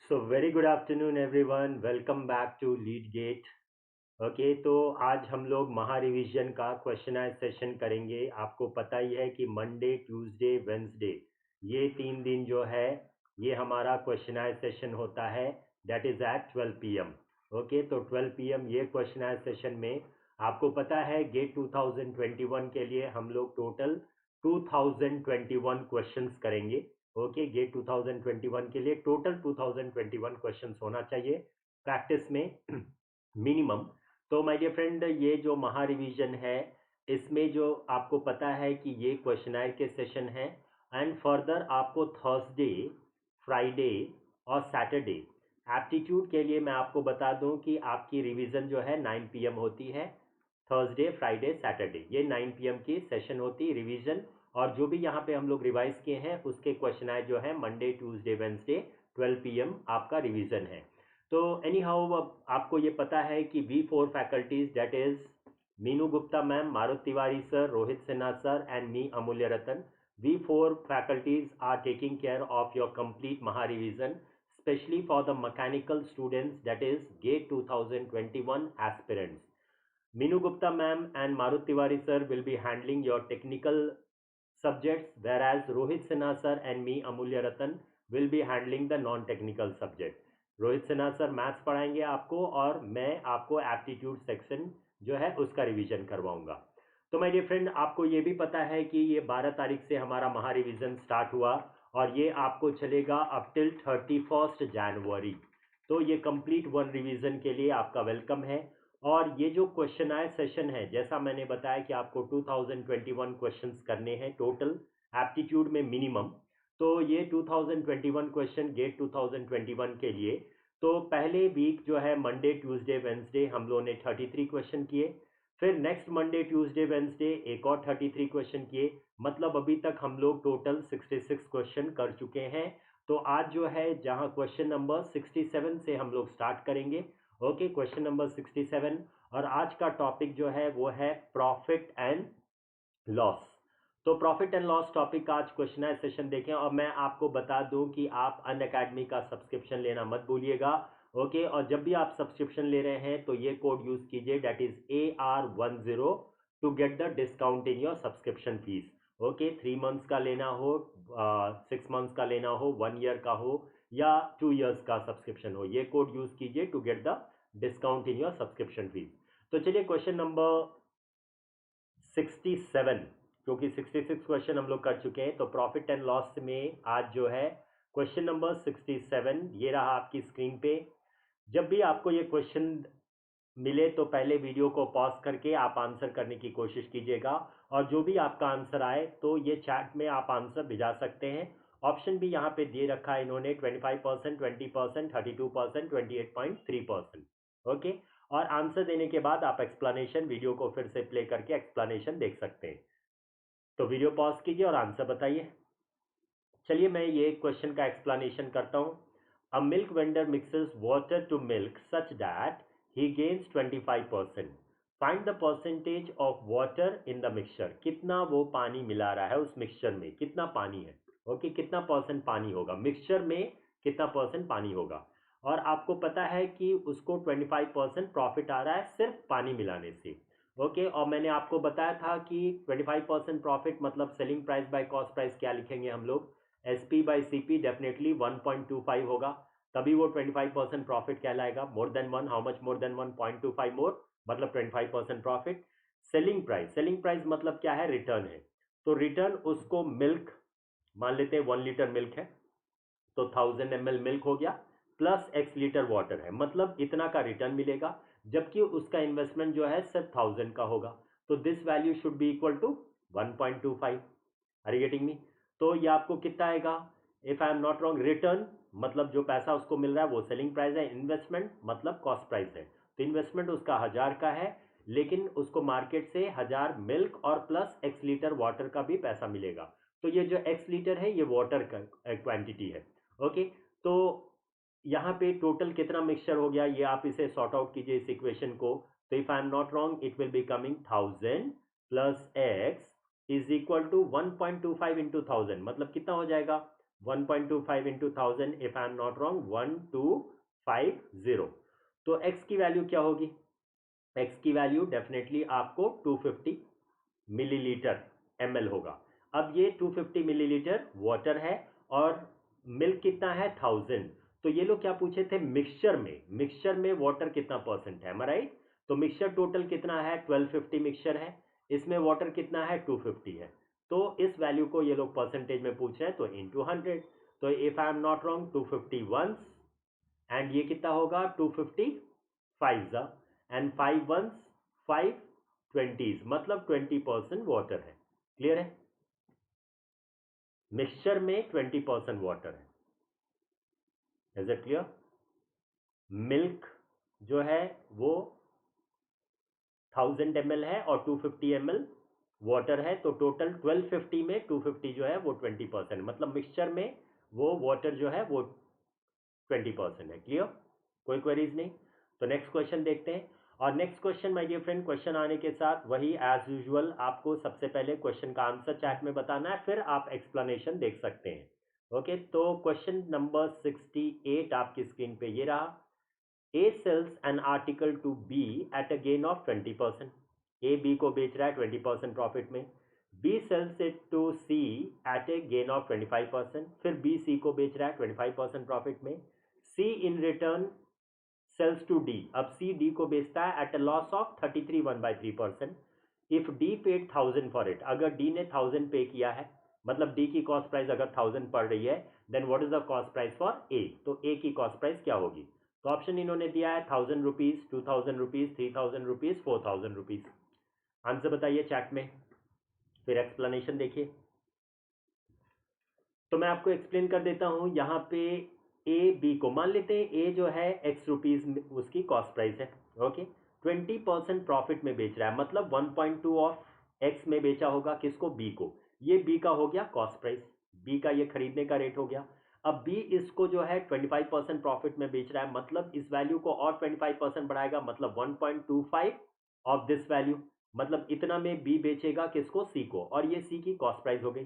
So very good afternoon everyone, welcome back to lead gate. Okay, तो आज हम लोग महा रिवीजन का क्वेश्चन आंसर सेशन करेंगे। आपको पता ही है कि मंडे, ट्यूसडे, वेंसडे ये 3 दिन जो है ये हमारा क्वेश्चन आंसर सेशन होता है। That is at 12 PM। Okay, तो 12 PM ये क्वेश्चन आंसर सेशन में आपको पता है गेट 2021 के लिए हम लोग टोटल 2021 क्वेश्चंस करेंगे। ओके, गेट 2021 के लिए टोटल 2021 क्वेश्चंस होना चाहिए प्रैक्टिस में मिनिमम। तो माय डियर फ्रेंड, ये जो महा रिवीजन है इसमें जो आपको पता है कि ये क्वेश्चनर के सेशन है। एंड फर्दर आपको थर्सडे, फ्राइडे और सैटरडे एप्टीट्यूड के लिए मैं आपको बता दूं कि आपकी रिवीजन जो है 9 PM होती है। थर्सडे, फ्राइडे, सैटरडे ये 9 PM की सेशन होती है रिवीजन। और जो भी यहाँ पे हम लोग रिवाइज किए हैं उसके क्वेश्चन आए जो है मंडे, ट्यूसडे, वेंसडे 12 PM आपका रिवीजन है। तो एनी हाउ आपको ये पता है कि V4 faculties that is Meenu Gupta ma'am, Marut Tiwari sir, Rohit Sinha sir and me Amulya Ratan. V4 faculties are taking care of your complete Maha revision, especially for the mechanical students, that is GATE 2021 aspirants. Meenu Gupta ma'am and Marut Tiwari sir will be handling your technical subjects, whereas Rohit Sinha sir and me Amulya Ratan will be handling the non-technical subject. Rohit Sinha sir maths पढ़ाएंगे आपको और मैं आपको aptitude section जो है उसका revision करवाऊंगा। तो माय डियर फ्रेंड, आपको ये भी पता है कि ये 12 तारीख से हमारा महा रिवीजन स्टार्ट हुआ और ये आपको चलेगा अप टिल 31 जनवरी। तो ये कंप्लीट वन रिवीजन के लिए आपका वेलकम है। और ये जो क्वेश्चन आए सेशन है, जैसा मैंने बताया कि आपको 2021 क्वेश्चंस करने हैं टोटल एप्टीट्यूड में मिनिमम। तो ये 2021 क्वेश्चन गेट 2021 के लिए तो पहले वीक जो है मंडे, ट्यूसडे, वेंसडे हम लोगों ने 33 क्वेश्चन किए। फिर नेक्स्ट मंडे, ट्यूसडे, वेंसडे एक और 33 क्वेश्चन किए। मतलब अभी तक हम लोग टोटल 66 क्वेश्चन कर चुके हैं। तो आज जो है जहां क्वेश्चन नंबर 67 से हम लोग स्टार्ट करेंगे। Okay, question number 67। और आज का टॉपिक जो है वो है प्रॉफिट एंड लॉस। तो प्रॉफिट एंड लॉस टॉपिक का आज क्वेश्चन है सेशन देखें। और मैं आपको बता दूं कि आप अन अकेडमी का सब्सक्रिप्शन लेना मत भूलिएगा। ओके, और जब भी आप सब्सक्रिप्शन ले रहे हैं तो ये कोड यूज कीजिए, that is AR10 to get the discount in your subscription fees. Okay, 3 months का लेना हो, 6 मंथ्स का लेना हो, 1 ईयर का हो या 2 ईयर्स का सब्सक्रिप्शन हो, ये कोड यूज कीजिए to get the discount in your subscription fees. तो चलिए क्वेश्चन नंबर 67, क्योंकि 66 क्वेश्चन हम लोग कर चुके हैं तो प्रॉफिट एंड लॉस में आज जो है क्वेश्चन नंबर 67 ये रहा आपकी स्क्रीन पे। जब भी आपको ये क्वेश्चन मिले तो पहले वीडियो को पॉज करके आप आंसर करने की कोशिश कीजिएगा। और जो भी आपका आंसर आए तो ये चैट में आप आंसर भिजा सकते हैं। ऑप्शन भी यहाँ पे दे रखा है इन्होंने, 25%, 20%, 32%, 28.3%। ओके, और आंसर देने के बाद आप एक्सप्लेनेशन वीडियो को फिर से प्ले करके एक्सप्लेनेशन देख सकते हैं। तो वीडियो पॉज कीजिए और आंसर बताइए। चलिए मैं ये क्वेश्चन का एक्सप्लेनेशन करता हूँ। A milk vendor mixes water to milk such that he gains 25%। Find the percentage of water in the mixture. कितना वो पानी मिला रहा है उस मिक्सचर में, कितना पानी है। ओके, कितना परसेंट पानी होगा मिक्सचर में, कितना परसेंट पानी होगा। और आपको पता है कि उसको 25% प्रॉफिट आ रहा है सिर्फ पानी मिलाने से। ओके, और मैंने आपको बताया था कि 25% प्रॉफिट मतलब selling price by cost price क्या लिखेंगे हम लोग, SP बाई CP डेफिनेटली 1.25 होगा, तभी वो 25% प्रॉफिट कहलाएगा। More than one, how much more than 1.25 मोर, मतलब 25% प्रॉफिट। सेलिंग प्राइस मतलब क्या है, रिटर्न है। तो रिटर्न उसको मिल्क मान लेते हैं, 1 लीटर मिल्क है तो 1000 ml मिल्क हो गया प्लस x लीटर वाटर है, मतलब इतना का रिटर्न मिलेगा। जबकि उसका इन्वेस्टमेंट जो है सिर्फ 1000 का होगा। तो this value should be equal to 1.25। Are you getting me? तो ये आपको कितना आएगा, if I am not wrong, return मतलब जो पैसा उसको मिल रहा है वो सेलिंग प्राइस है, इन्वेस्टमेंट मतलब कॉस्ट प्राइस है। तो इन्वेस्टमेंट उसका 1000 का है, लेकिन उसको मार्केट से 1000 मिल्क और प्लस x लीटर वाटर का भी पैसा मिलेगा। तो ये जो x लीटर है ये वाटर का क्वांटिटी है। ओके, तो यहाँ पे टोटल कितना मिक्सचर हो गया ये आप इसे सॉर्ट आउट कीजिए इस इक्वेशन को। तो if I am not wrong it will be coming 1000 plus x is equal to 1.25 into 1000, मतलब कितना हो जाएगा 1.25 into 1000 if I am not wrong 1250। तो x की वैल्यू क्या होगी? x की वैल्यू डेफिनेटली आपको 250 मिलीलीटर ml होगा। अब ये 250 मिलीलीटर वाटर है और मिल्क कितना है 1000। तो ये लोग क्या पूछे थे? मिक्सचर में वाटर कितना परसेंट है, राइट? तो मिक्सचर टोटल कितना है? 1250 मिक्सचर है, इसमें वाटर कितना है? 250 है। तो इस वैल्यू को ये लोग परसेंटेज में पूछ रहे हैं, तो इनटू 100। तो if I am not wrong 250 once and ये कितना होगा? 250 फाइव एंड 5 वंस 5 20, मतलब 20% वाटर है। क्लियर है? मिक्सचर में 20% वाटर है। Is it clear? मिल्क जो है वो 1000 ml है और 250 ml वाटर है, तो टोटल 1250 में 250 जो है वो 20%, मतलब मिक्सचर में वो वाटर जो है वो 20% है। क्लियर? कोई क्वेरीज नहीं? तो नेक्स्ट क्वेश्चन देखते हैं। और next question my dear friend, question आने के साथ वही एज यूजुअल आपको सबसे पहले क्वेश्चन का आंसर चैट में बताना है, फिर आप एक्सप्लेनेशन देख सकते हैं। ओके, तो क्वेश्चन नंबर 68 आपकी स्क्रीन पे ये रहा। A sells an article to B at a gain of 20%। A B को बेच रहा है 20% प्रॉफिट में। B sells it to C at a gain of 25%। फिर B C को बेच रहा है 25% प्रॉफिट में। C in return sells to D। अब C D को बेचता है at a loss of 33 1/3%। If D paid 1000 for it, अगर D ने 1000 पे किया है, मतलब D की कॉस्ट प्राइस अगर 1000 पड़ रही है, then what is the cost price for A? तो A की कॉस्ट प्राइस क्या होगी? तो ऑप्शन इन्होंने दिया है 1000 rupees, 2000 rupees, 3000 rupees, 4000 rupees. Answer बताइए चैट में, फिर एक्सप्लेनेशन देखिए। तो मैं आपको एक्सप्लेन कर देता हूं। यहाँ पे ए बी को मान लेते हैं, ए जो है एक्स रुपीज उसकी कॉस्ट प्राइस है। ओके, 20% प्रॉफिट में बेच रहा है, मतलब 1.2 ऑफ एक्स में बेचा होगा किसको? बी को। ये बी का हो गया कॉस्ट प्राइस, बी का ये खरीदने का रेट हो गया। अब बी इसको जो है 25% प्रॉफिट में बेच रहा है, मतलब इस वैल्यू को और 25% बढ़ाएगा, मतलब 1.25 ऑफ दिस वैल्यू, मतलब इतना में बी बेचेगा किसको? सी को, और ये सी की कॉस्ट प्राइस हो गई।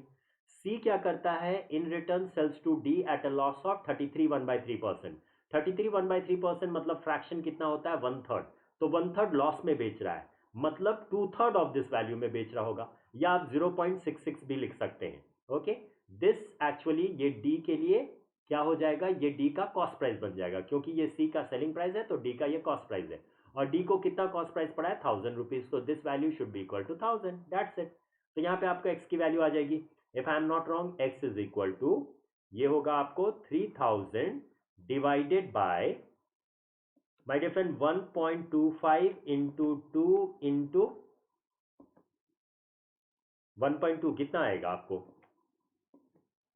सी क्या करता है? In return sells to D at a loss of 33 1/3%। 33 1/3% मतलब फ्रैक्शन कितना होता है? 1/3। तो 1/3 लॉस में बेच रहा है, मतलब 2/3 ऑफ दिस वैल्यू में बेच रहा होगा, या आप 0.66 भी लिख सकते हैं। ओके, दिस एक्चुअली ये डी के लिए क्या हो जाएगा? ये डी का कॉस्ट प्राइस बन जाएगा, क्योंकि ये सी का सेलिंग प्राइस है तो डी का ये कॉस्ट प्राइस है, और डी को कितना कॉस्ट प्राइस पड़ा है? 1000 रुपीज। तो this value should be equal to 1000। That's it. तो यहाँ पे आपका एक्स की वैल्यू आ जाएगी। If I am not wrong, x is equal to, ये होगा आपको 3000 divided by my dear friend 1.25 into 2 into 1.2 कितना आएगा आपको?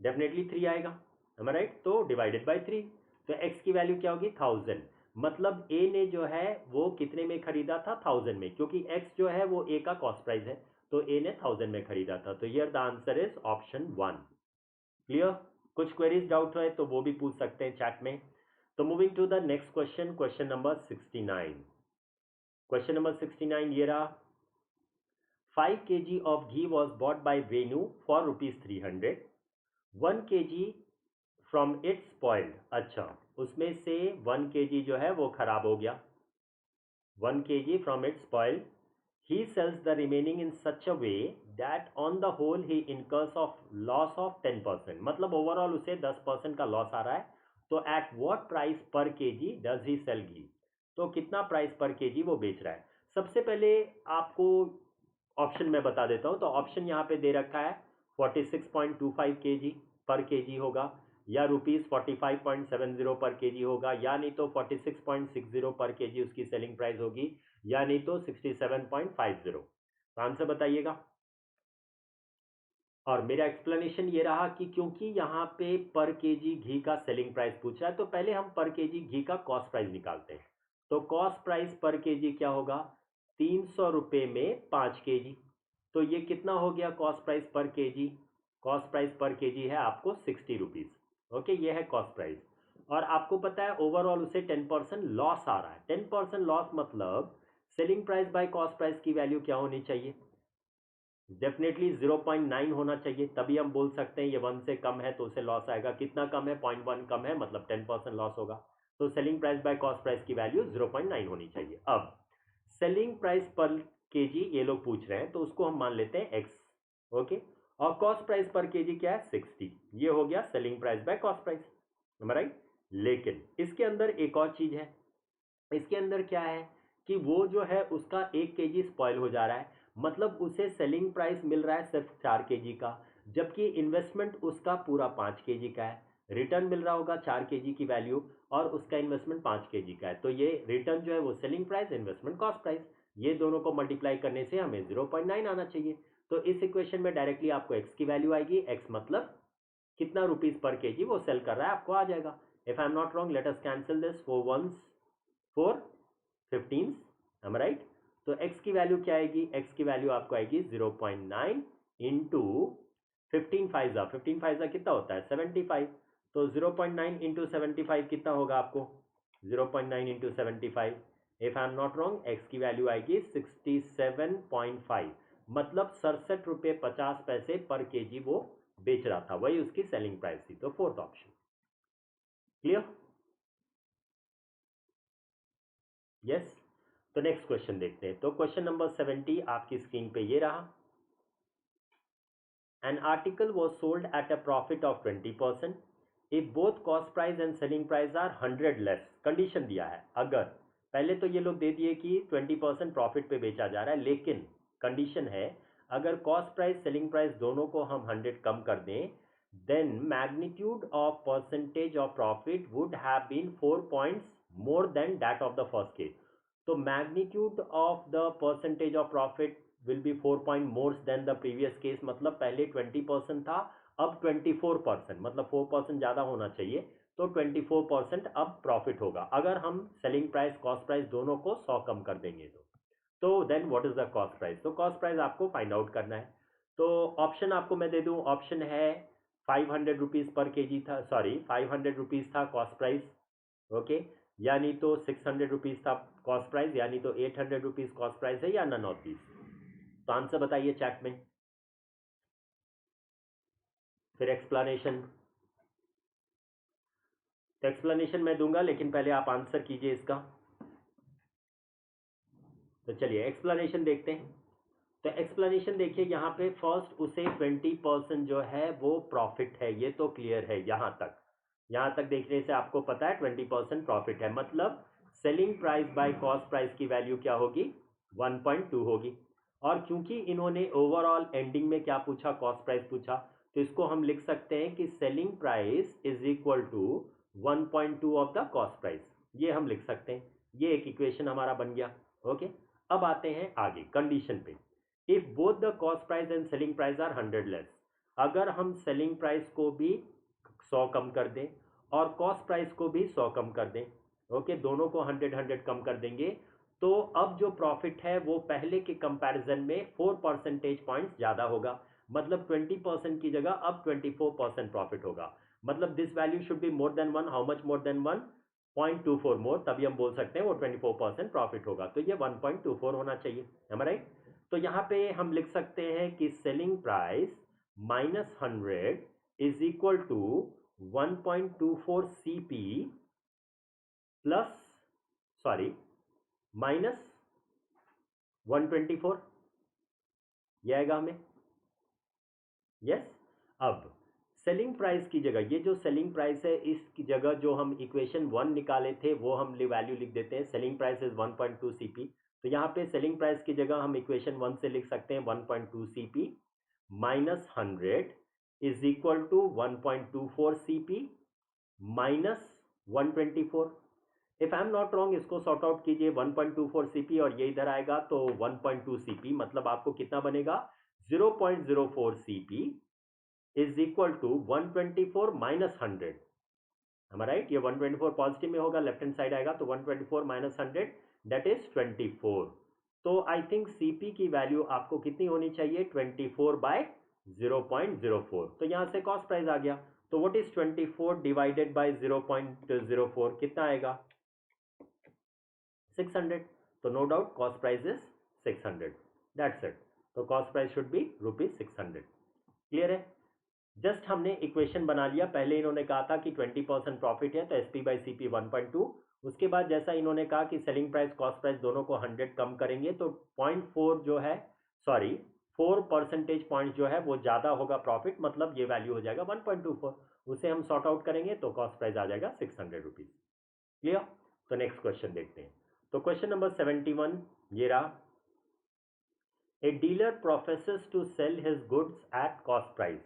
डेफिनेटली 3 आएगा, राइट? तो डिवाइडेड बाय 3। तो x की वैल्यू क्या होगी? 1000। मतलब a ने जो है वो कितने में खरीदा था? 1000 में, क्योंकि x जो है वो a का कॉस्ट प्राइस है, तो a ने 1000 में खरीदा था। तो here the answer is option 1। Clear? कुछ क्वेरीज डाउट है तो वो भी पूछ सकते हैं चैट में। तो moving to the next question, question number 69। Question number 69 ये रहा। 5 kg of ghee was bought by Venu for rupees 300। 1 kg from its spoiled. अच्छा, उसमें से 1 kg जो है वो खराब हो गया, 1 kg from its spoiled. he sells the remaining in such a way that on the whole he incurs of loss of 10%, मतलब ओवरऑल उसे 10% का लॉस आ रहा है। तो एट व्हाट प्राइस पर केजी डज ही सेल घी? तो कितना प्राइस पर केजी वो बेच रहा है? सबसे पहले आपको ऑप्शन में बता देता हूं। तो ऑप्शन यहाँ पे दे रखा है 46.25 kg पर केजी होगा, या ₹45.70 पर केजी होगा, या नहीं तो 46.60 पर केजी उसकी सेलिंग प्राइस होगी, या नहीं तो 67.50। तो आंसर बताइएगा। और मेरा एक्सप्लेनेशन ये रहा कि क्योंकि यहाँ पे पर केजी घी का सेलिंग प्राइस पूछा है, तो पहले हम पर केजी घी का कॉस्ट प्राइस निकालते हैं। तो कॉस्ट प्राइस पर केजी क्या होगा? 300 रुपये में 5 केजी। तो ये कितना हो गया कॉस्ट प्राइस पर केजी? कॉस्ट प्राइस पर केजी है आपको 60 रुपीज। ओके, ये है कॉस्ट प्राइस। और आपको पता है ओवरऑल उसे 10% लॉस आ रहा है। 10% लॉस मतलब selling price by cost price की वैल्यू क्या होनी चाहिए? डेफिनेटली 0.9 होना चाहिए, तभी हम बोल सकते हैं ये 1 से कम है तो उसे लॉस आएगा। कितना कम है? 0.1 कम है, मतलब 10% लॉस होगा। तो selling price by cost price की वैल्यू 0.9 होनी चाहिए। अब सेलिंग प्राइस पर केजी ये लोग पूछ रहे हैं, तो उसको हम मान लेते हैं एक्स। ओके, और कॉस्ट प्राइस पर केजी क्या है? 60। ये हो गया selling price by cost price, right. लेकिन इसके अंदर एक और चीज है। इसके अंदर क्या है कि वो जो है उसका 1 केजी स्पॉइल हो जा रहा है, मतलब उसे सेलिंग प्राइस मिल रहा है सिर्फ 4 केजी का, जबकि इन्वेस्टमेंट उसका पूरा 5 केजी का है। रिटर्न मिल रहा होगा 4 केजी की वैल्यू, और उसका इन्वेस्टमेंट 5 केजी का है। तो ये रिटर्न जो है वो selling price, investment cost price, ये दोनों को मल्टीप्लाई करने से हमें 0.9 आना चाहिए। तो इस इक्वेशन में डायरेक्टली आपको एक्स की वैल्यू आएगी। एक्स मतलब कितना रुपीज पर केजी वो सेल कर रहा है, आपको आ जाएगा। If I am not wrong, let us cancel this. 4 1s 4 15s, am I right? तो x की वैल्यू क्या आएगी? x की वैल्यू आपको आएगी 0.9 इंटू 15 फाइजा कितना होता है? 75। तो 0.9 इंटू 75 कितना होगा आपको? 0.9 into 75, if I am not wrong, x की वैल्यू आएगी 67.5, मतलब 67 रुपये 50 पैसे पर केजी वो बेच रहा था, वही उसकी सेलिंग प्राइस थी। तो फोर्थ ऑप्शन क्लियर? यस। तो नेक्स्ट क्वेश्चन देखते हैं। तो क्वेश्चन नंबर 70 आपकी स्क्रीन पे ये रहा। An article was sold at a profit of 20% if both cost price and selling price are 100 less. Condition दिया है, अगर पहले तो ये लोग दे दिए कि 20% प्रॉफिट पे बेचा जा रहा है, लेकिन कंडीशन है अगर कॉस्ट प्राइस सेलिंग प्राइस दोनों को हम 100 कम कर दें, then magnitude of percentage of profit would have been 4 points more than that of the first case. तो magnitude of the percentage of profit will be 4 point more than the previous case, मतलब पहले 20% था, अब 24%, मतलब 4% ज़्यादा होना चाहिए, तो 24% अब प्रॉफिट होगा अगर हम सेलिंग प्राइस कॉस्ट प्राइस दोनों को 100 कम कर देंगे। तो then what is the cost price? तो कॉस्ट प्राइस आपको फाइंड आउट करना है। तो ऑप्शन आपको मैं दे दूं, ऑप्शन है 500 रुपीज़ पर केजी था, सॉरी 500 रुपीज़ था कॉस्ट प्राइस, ओके, यानी तो 600 रुपीज़ था कॉस्ट प्राइस, यानी तो 800 रुपीज़ कॉस्ट प्राइस है, या नन ऑफ दीज। तो आंसर बताइए चैट में, फिर एक्सप्लेनेशन। तो एक्सप्लेनेशन मैं दूंगा, लेकिन पहले आप आंसर कीजिए इसका। तो चलिए एक्सप्लेनेशन देखते हैं। तो एक्सप्लेनेशन देखिए, यहाँ पे फर्स्ट उसे 20% जो है वो प्रॉफिट है, ये तो क्लियर है। यहाँ तक देखने से आपको पता है 20% प्रॉफिट है, मतलब selling price by cost price की वैल्यू क्या होगी? 1.2 होगी। और क्योंकि इन्होंने ओवरऑल एंडिंग में क्या पूछा? कॉस्ट प्राइस पूछा, तो इसको हम लिख सकते हैं कि selling price is equal to 1.2 of the cost price, ये हम लिख सकते हैं। ये एक इक्वेशन हमारा बन गया। ओके, अब आते हैं आगे कंडीशन पे। If both the cost price and selling price are 100 less, अगर हम सेलिंग प्राइस को भी 100 कम कर दें और कॉस्ट प्राइस को भी 100 कम कर दें, ओके, दोनों को 100 कम कर देंगे, तो अब जो प्रॉफिट है वो पहले के कंपैरिजन में 4 परसेंटेज पॉइंट्स ज्यादा होगा, मतलब 20% की जगह अब 24% प्रॉफिट होगा। मतलब this value should be more than 1। How much more than 1? 0.24 मोर, तभी हम बोल सकते हैं वो 24% प्रॉफिट होगा। तो ये 1.24 होना चाहिए, है राइट? तो यहाँ पे हम लिख सकते हैं कि selling price minus 100 is equal to 1.24 CP plus, sorry, minus 124, ये आएगा हमें। यस। अब सेलिंग प्राइस की जगह, ये जो सेलिंग प्राइस है इसकी जगह जो हम इक्वेशन 1 निकाले थे वो हम वैल्यू लिख देते हैं। सेलिंग प्राइस इज 1.2 CP, तो यहाँ पे सेलिंग प्राइस की जगह हम इक्वेशन 1 से लिख सकते हैं 1.2 CP minus 100 is equal to 1.24 CP minus 124। If I am not wrong, इसको सॉर्ट आउट कीजिए, 1.24 CP और ये इधर आएगा तो 1.2 CP, मतलब आपको कितना बनेगा? 0.04 CP is equal to 124 minus 100, हमारा राइट। ये 124 पॉजिटिव में होगा, लेफ्ट हैंड साइड आएगा, तो 124 माइनस 100 दैट इज 24। तो आई थिंक सीपी की वैल्यू आपको कितनी होनी चाहिए? 24/0.04। तो यहां से कॉस्ट प्राइस आ गया, तो व्हाट इज 24 डिवाइडेड बाय 0.04? कितना आएगा? 600। तो no doubt cost price is 600, that's it. तो cost price should be ₹600। Clear है? जस्ट हमने इक्वेशन बना लिया। पहले इन्होंने कहा था कि 20% प्रॉफिट है तो SP बाई CP 1.2। उसके बाद जैसा इन्होंने कहा कि सेलिंग प्राइस कॉस्ट प्राइस दोनों को 100 कम करेंगे तो 0.4 जो है, सॉरी 4 परसेंटेज पॉइंट जो है वो ज़्यादा होगा प्रॉफिट, मतलब ये वैल्यू हो जाएगा 1.24। उसे हम सॉर्ट आउट करेंगे तो कॉस्ट प्राइस आ जाएगा ₹600। क्लियर? तो नेक्स्ट क्वेश्चन देखते हैं। तो क्वेश्चन नंबर 71 ये रहा। A dealer professes to sell his goods at cost price.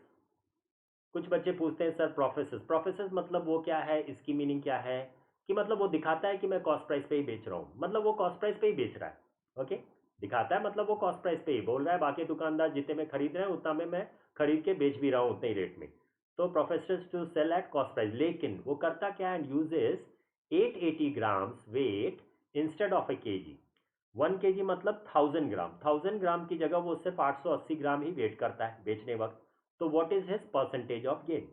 कुछ बच्चे पूछते हैं सर प्रोफेसेस मतलब वो क्या है, इसकी मीनिंग क्या है? कि मतलब वो दिखाता है कि मैं कॉस्ट प्राइस पे ही बेच रहा हूँ, मतलब वो कॉस्ट प्राइस पे ही बेच रहा है। ओके, दिखाता है मतलब वो कॉस्ट प्राइस पे ही बोल रहा है, बाकी दुकानदार जितने में खरीद रहे हैं उतना में मैं खरीद के बेच भी रहा हूँ उतने ही रेट में। तो professors to sell at cost price, लेकिन वो करता क्या है, and uses 880 grams weight instead of a KG. 1 KG मतलब 1000 ग्राम, 1000 ग्राम की जगह वो सिर्फ 880 ग्राम ही वेट करता है बेचने वक्त। तो what is his percentage of gain?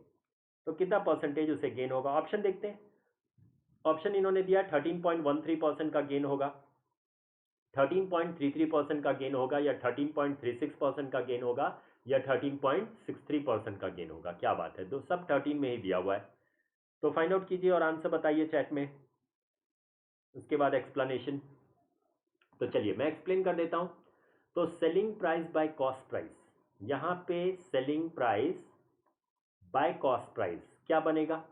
तो कितना परसेंटेज उसे गेन होगा? ऑप्शन देखते हैं। ऑप्शन इन्होंने दिया 13.13% का गेन होगा, 13.33% का गेन होगा, या 13.36% का गेन होगा, या 13.63% का गेन होगा। क्या बात है, तो सब 13 में ही दिया हुआ है। तो फाइंड आउट कीजिए और आंसर बताइए चैट में, उसके बाद एक्सप्लेनेशन। तो चलिए मैं एक्सप्लेन कर देता हूं। तो selling price by cost price, यहां पे selling price by cost price क्या बनेगा?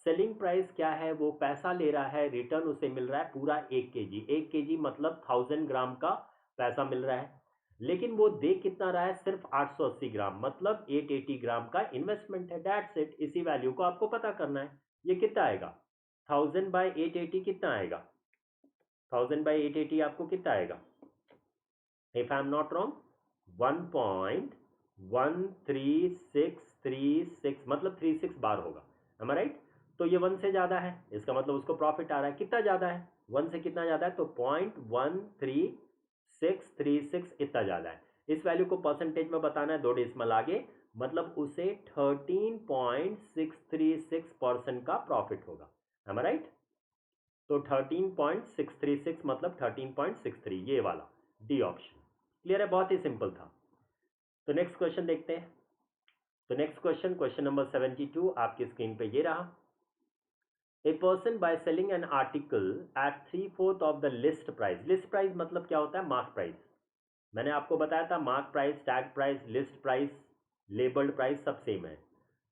सेलिंग प्राइस क्या है, वो पैसा ले रहा है, रिटर्न उसे मिल रहा है पूरा 1 केजी। 1 केजी मतलब 1000 ग्राम का पैसा मिल रहा है, लेकिन वो दे कितना रहा है, सिर्फ 880 ग्राम, मतलब 880 ग्राम का इन्वेस्टमेंट है। That's it. इसी वैल्यू को आपको पता करना है। ये कितना आएगा, 1000/880 कितना आएगा? 1000/880 आपको कितना आएगा? If I am not wrong 1.13636, मतलब 36 बार होगा। am I right? तो ये 1 से ज्यादा है, इसका मतलब उसको प्रॉफिट आ रहा है। कितना ज्यादा है, 1 से कितना ज्यादा है? तो 0.13636 इतना ज्यादा है। इस वैल्यू को परसेंटेज में बताना है, 2 डेसिमल आगे, मतलब उसे 13.636% का प्रॉफिट होगा। am I right? तो 13.636 मतलब 13.63, ये वाला डी ऑप्शन। क्लियर है? बहुत ही सिंपल था। तो नेक्स्ट क्वेश्चन देखते हैं। तो नेक्स्ट क्वेश्चन, क्वेश्चन नंबर 72 आपकी स्क्रीन पे ये रहा। A person by selling an article at 3/4 of the list price. List price मतलब क्या होता है, मार्क प्राइस। मैंने आपको बताया था mark price, tag price, list price, labelled price सब सेम है।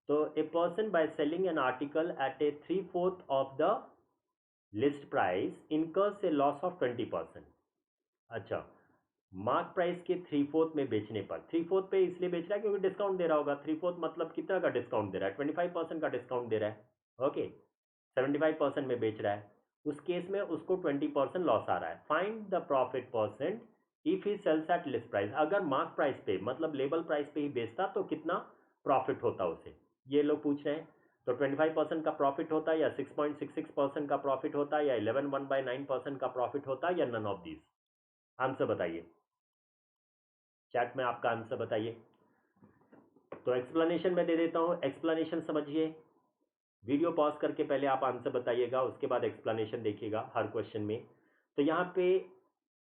तो a person by selling an article at a 3/4 of the list price incurs a loss of 20%। अच्छा, मार्क प्राइस के 3/4 में बेचने पर, 3/4 पे इसलिए बेच रहा है क्योंकि डिस्काउंट दे रहा होगा। 3/4 मतलब कितना का डिस्काउंट दे रहा है, 25% का डिस्काउंट दे रहा है। ओके, 75% में बेच रहा है, उस केस में उसको 20% लॉस आ रहा है। Find the profit percent if he sells at list price. अगर मार्क प्राइस पे मतलब लेबल प्राइस पे ही बेचता तो कितना प्रॉफिट होता उसे, ये लोग पूछ रहे हैं। तो 25% का प्रॉफिट होता, या 6.66% का प्रॉफिट होता, या 11/9% का प्रॉफिट होता, या नन ऑफ दीज। आंसर बताइए चैट में, आपका आंसर बताइए। तो एक्सप्लेनेशन मैं दे देता हूं, एक्सप्लेनेशन समझिए। वीडियो पॉज करके पहले आप आंसर बताइएगा, उसके बाद एक्सप्लेनेशन देखिएगा हर क्वेश्चन में। तो यहाँ पे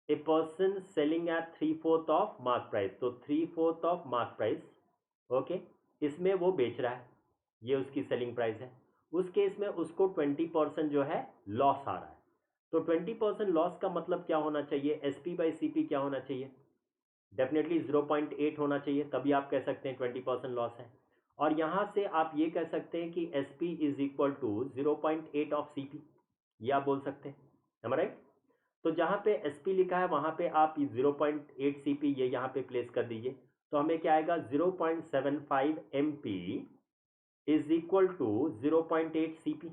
a person selling at 3/4 of mark price, तो 3/4 ऑफ मार्क प्राइस, ओके, इसमें वो बेच रहा है, ये उसकी सेलिंग प्राइस है। उस केस में उसको 20% जो है लॉस आ रहा है। तो 20% लॉस का मतलब क्या होना चाहिए, SP/CP क्या होना चाहिए? डेफिनेटली 0.8 होना चाहिए, तभी आप कह सकते हैं 20% लॉस है। और यहां से आप ये कह सकते हैं कि SP is equal to 0.8 of CP, ये आप बोल सकते हैं। am I right? तो जहां पे SP लिखा है वहां पे आप 0.8 CP ये यहां पे प्लेस कर दीजिए, तो हमें क्या आएगा, 0.75 MP is equal to 0.8 CP।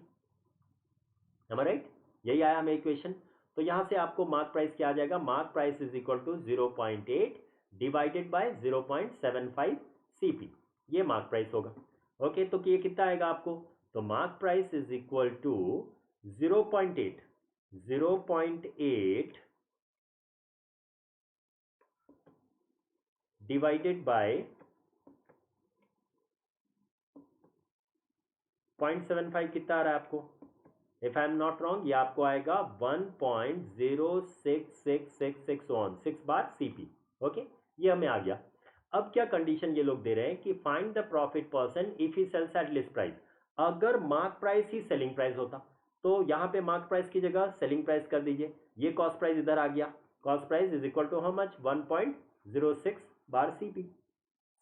am I right? यही आया हमें इक्वेशन। तो यहां से आपको मार्क प्राइस क्या आ जाएगा, mark price is equal to 0.8 divided by 0.75 CP, ये मार्क प्राइस होगा। ओके, तो ये कितना आएगा आपको, तो mark price is equal to 0.8 divided by 0.75 कितना आ रहा है आपको, if I am not wrong ये आपको आएगा 1.06666 6 बार CP। ओके, ये हमें आ गया। अब क्या कंडीशन ये लोग दे रहे हैं कि find the profit person if he sells at list price. अगर मार्क प्राइस ही सेलिंग प्राइस होता तो यहाँ पे मार्क प्राइस की जगह सेलिंग प्राइस कर दीजिए, ये कॉस्ट प्राइस इधर आ गया, cost price is equal to how much 1.06 बार सीपी,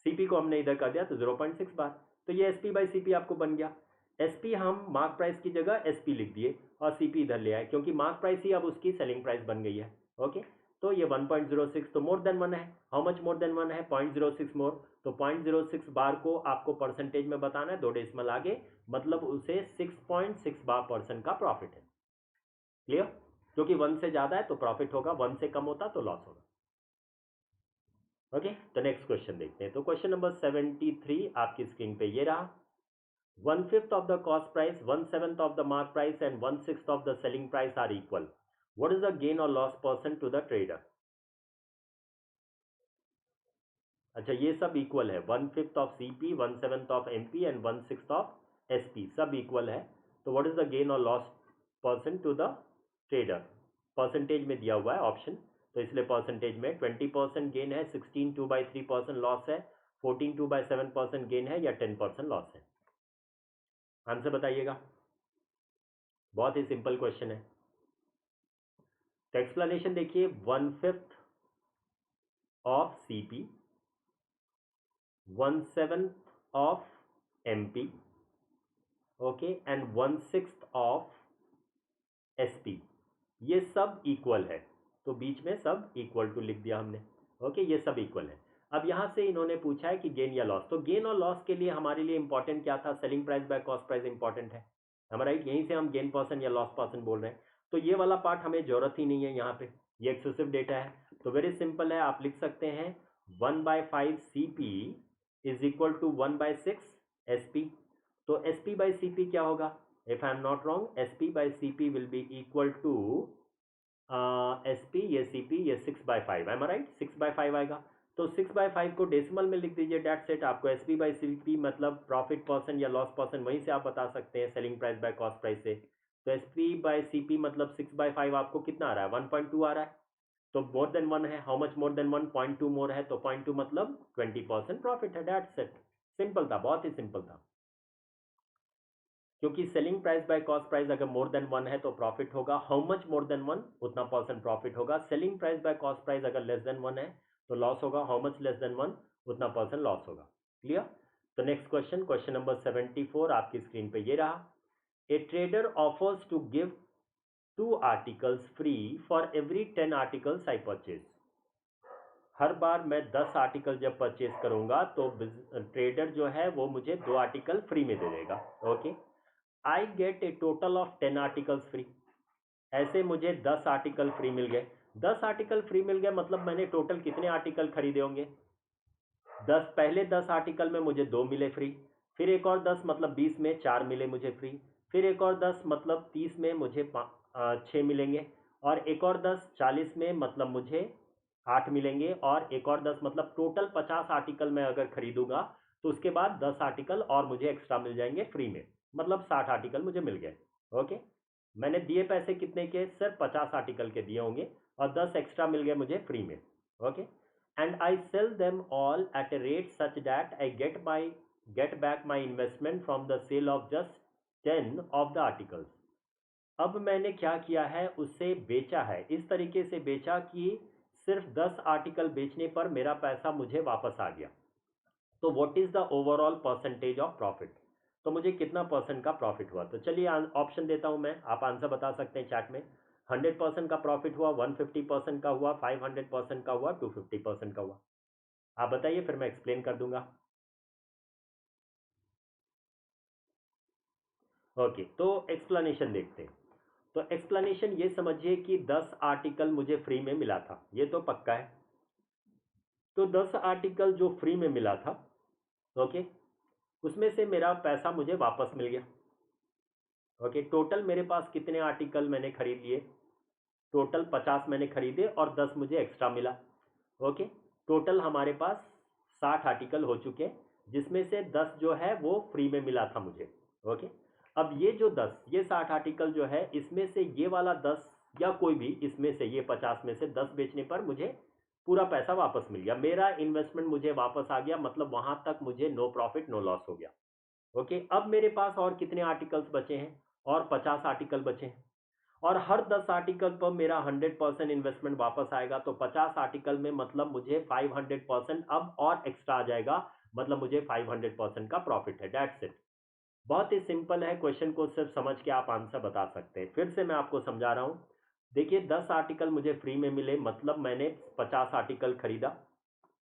सीपी को हमने इधर कर दिया तो 0.6 बार, तो ये एसपी बाई सीपी आपको बन गया। एसपी हम मार्क प्राइस की जगह एसपी लिख दिए और सीपी इधर ले आए क्योंकि मार्क प्राइस ही अब उसकी सेलिंग प्राइस बन गई है। ओके, तो ये 1.06 तो मोर देन 1 है। हाउ मच मोर देन 1 है? 0.06 मोर। तो 0.06 बार को आपको परसेंटेज में बताना है, 2 डेसिमल आगे, मतलब उसे 6.6 बार परसेंट का प्रॉफिट है। क्लियर? क्योंकि 1 से ज्यादा है तो प्रॉफिट होगा, 1 से कम होता तो लॉस होगा। ओके, तो नेक्स्ट क्वेश्चन देखते हैं। तो क्वेश्चन नंबर 73 आपकी स्क्रीन पे ये रहा। 1/5 of the cost price, 1/7 of the mark price and 1/6 of the selling price are equal. What is the gain or loss percent to the trader? अच्छा, ये सब इक्वल है, 1/5 of CP, 1/7 of MP and 1/6 of SP, सब equal है। तो what is the gain और loss percent to the trader? Percentage में दिया हुआ है ऑप्शन, तो इसलिए परसेंटेज में 20% गेन है, 16 2/3% लॉस है, 14 2/7% गेन है या 10% लॉस है? आंसर बताइएगा। बहुत ही सिंपल क्वेश्चन है। तो एक्सप्लेनेशन देखिए, 1/5 of CP, 1/7 of MP, okay, and 1/6 of SP, ये सब इक्वल है, तो बीच में सब इक्वल टू लिख दिया हमने। ओके, ये सब इक्वल है। अब यहां से इन्होंने पूछा है कि गेन या लॉस, तो गेन और लॉस के लिए हमारे लिए इंपॉर्टेंट क्या था? Selling price by cost price important है, हमारा यहीं से हम गेन पर्सन या लॉस पर्सन बोल रहे हैं। तो ये वाला पार्ट हमें जरूरत ही नहीं है यहाँ पे, ये एक्सेसिव डेटा है। तो वेरी सिंपल है, आप लिख सकते हैं 1/5 CP is equal to 1/6 SP. तो एसपी बाई सीपी क्या होगा? If I am not wrong, SP by CP will be equal to SP, ये सीपी, ये 6/5, एम आई राइट? 6/5 आएगा। तो 6/5 को डेसिमल में लिख दीजिए, डेट सेट। आपको एसपी बाई सीपी मतलब प्रॉफिट पर्सन या लॉस पर्सन वहीं से आप बता सकते हैं selling price by cost price से। तो एसपी बाई सीपी मतलब 6/5 आपको कितना आ रहा है? 1.2 आ रहा है। तो मोर देन 1 है, हाउ मच मोर देन 1? 0.2 मोर है, तो 0.2 मतलब 20% प्रॉफिट है, डेट सेट। सिंपल था, बहुत ही सिंपल था। क्योंकि selling price by cost price अगर मोर देन 1 है तो प्रॉफिट होगा, हाउ मच मोर देन 1? उतना परसेंट प्रॉफिट होगा। Selling price by cost price अगर लेस देन 1 है तो लॉस होगा, हाउ मच लेस देन 1? उतना परसेंट लॉस होगा। क्लियर? तो नेक्स्ट क्वेश्चन, क्वेश्चन नंबर 74 आपकी स्क्रीन पे ये रहा। A trader offers to give 2 articles free for every 10 articles I purchase. हर बार मैं 10 आर्टिकल जब परचेज करूंगा तो ट्रेडर जो है वो मुझे 2 आर्टिकल फ्री में दे देगा। Okay, I get A total of 10 articles free. ऐसे मुझे 10 आर्टिकल फ्री मिल गए। 10 आर्टिकल फ्री मिल गए मतलब मैंने टोटल कितने आर्टिकल खरीदे होंगे? 10, पहले 10 आर्टिकल में मुझे 2 मिले फ्री, फिर एक और 10 मतलब 20 में 4 मिले मुझे फ्री, फिर एक और 10 मतलब 30 में मुझे 6 मिलेंगे, और एक और 10 40 में मतलब मुझे 8 मिलेंगे, और एक और 10 मतलब टोटल 50 आर्टिकल मैं अगर खरीदूंगा तो उसके बाद 10 आर्टिकल और मुझे एक्स्ट्रा मिल जाएंगे फ्री में, मतलब 60 आर्टिकल मुझे मिल गए। ओके, मैंने दिए पैसे कितने के? सिर्फ 50 आर्टिकल के दिए होंगे और 10 एक्स्ट्रा मिल गए मुझे फ्री में। Okay, and I sell them all at a rate such that I get back my investment from the sale of just 10 of the articles. अब मैंने क्या किया है? उसे बेचा है, इस तरीके से बेचा कि सिर्फ 10 आर्टिकल बेचने पर मेरा पैसा मुझे वापस आ गया। तो what is the overall percentage of profit? तो मुझे कितना परसेंट का प्रॉफिट हुआ? तो चलिए ऑप्शन देता हूं मैं, आप आंसर बता सकते हैं चैट में। 100% का प्रॉफिट हुआ, 150% का हुआ, 500% का हुआ, 250% का हुआ। आप बताइए, फिर मैं एक्सप्लेन कर दूंगा। ओके, तो एक्सप्लेनेशन देखते हैं। तो एक्सप्लेनेशन ये समझिए कि 10 आर्टिकल मुझे फ्री में मिला था, ये तो पक्का है। तो 10 आर्टिकल जो फ्री में मिला था, ओके, उसमें से मेरा पैसा मुझे वापस मिल गया। ओके, टोटल मेरे पास कितने आर्टिकल मैंने खरीद लिए? टोटल 50 मैंने खरीदे और 10 मुझे एक्स्ट्रा मिला। ओके, टोटल हमारे पास 60 आर्टिकल हो चुके हैं, जिसमें से 10 जो है वो फ्री में मिला था मुझे। ओके, अब ये जो 10, ये 60 आर्टिकल जो है, इसमें से ये वाला 10 या कोई भी इसमें से, ये 50 में से 10 बेचने पर मुझे पूरा पैसा वापस मिल गया, मेरा इन्वेस्टमेंट मुझे वापस आ गया, मतलब वहां तक मुझे नो प्रॉफिट नो लॉस हो गया। ओके, अब मेरे पास और कितने आर्टिकल्स बचे हैं? और 50 आर्टिकल बचे हैं, और हर 10 आर्टिकल पर मेरा 100% इन्वेस्टमेंट वापस आएगा, तो 50 आर्टिकल में मतलब मुझे 500% अब और एक्स्ट्रा आ जाएगा, मतलब मुझे 500% का प्रॉफिट है। That's it. बहुत ही सिंपल है, क्वेश्चन को सिर्फ समझ के आप आंसर बता सकते हैं। फिर से मैं आपको समझा रहा हूं। देखिए 10 आर्टिकल मुझे फ्री में मिले, मतलब मैंने 50 आर्टिकल खरीदा।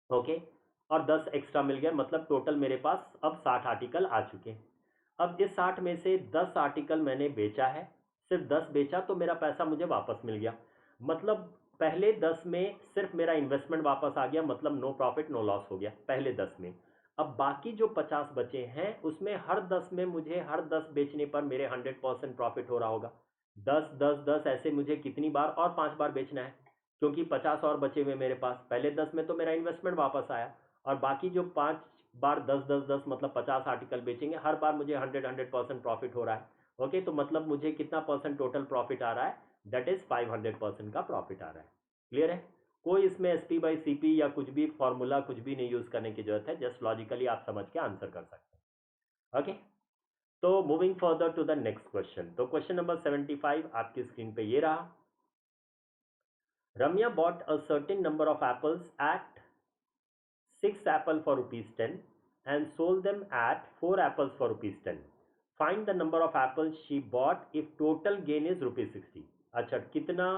ओके, और 10 एक्स्ट्रा मिल गया, मतलब टोटल मेरे पास अब 60 आर्टिकल आ चुके हैं। अब इस 60 में से 10 आर्टिकल मैंने बेचा है, सिर्फ 10 बेचा, तो मेरा पैसा मुझे वापस मिल गया। मतलब पहले 10 में सिर्फ मेरा इन्वेस्टमेंट वापस आ गया, मतलब नो प्रॉफिट नो लॉस हो गया पहले 10 में। अब बाकी जो 50 बचे हैं उसमें हर 10 में मुझे हर 10 बेचने पर मेरे 100% प्रॉफिट हो रहा होगा। 10 10 10 ऐसे मुझे कितनी बार और 5 बार बेचना है, क्योंकि 50 और बचे हुए मेरे पास। पहले 10 में तो मेरा इन्वेस्टमेंट वापस आया, और बाकी जो 5 बार 10 10 10 मतलब 50 आर्टिकल बेचेंगे, हर बार मुझे 100% प्रॉफिट हो रहा है। ओके, तो मतलब मुझे कितना परसेंट टोटल प्रॉफिट आ रहा है? दैट इज 500% का प्रॉफिट आ रहा है। क्लियर है? कोई इसमें SP/CP या कुछ भी फॉर्मूला कुछ भी नहीं यूज करने की जरूरत है, जस्ट लॉजिकली आप समझ के आंसर कर सकते हैं। ओके, तो moving further to the next question. तो क्वेश्चन नंबर 75 आपकी स्क्रीन पे ये रहा। रम्या bought a certain number of apples at 6 apple for rupees 10 and sold them at 4 apples for rupees 10. Find the number of apples she bought if total gain is rupees 60. अच्छा, कितना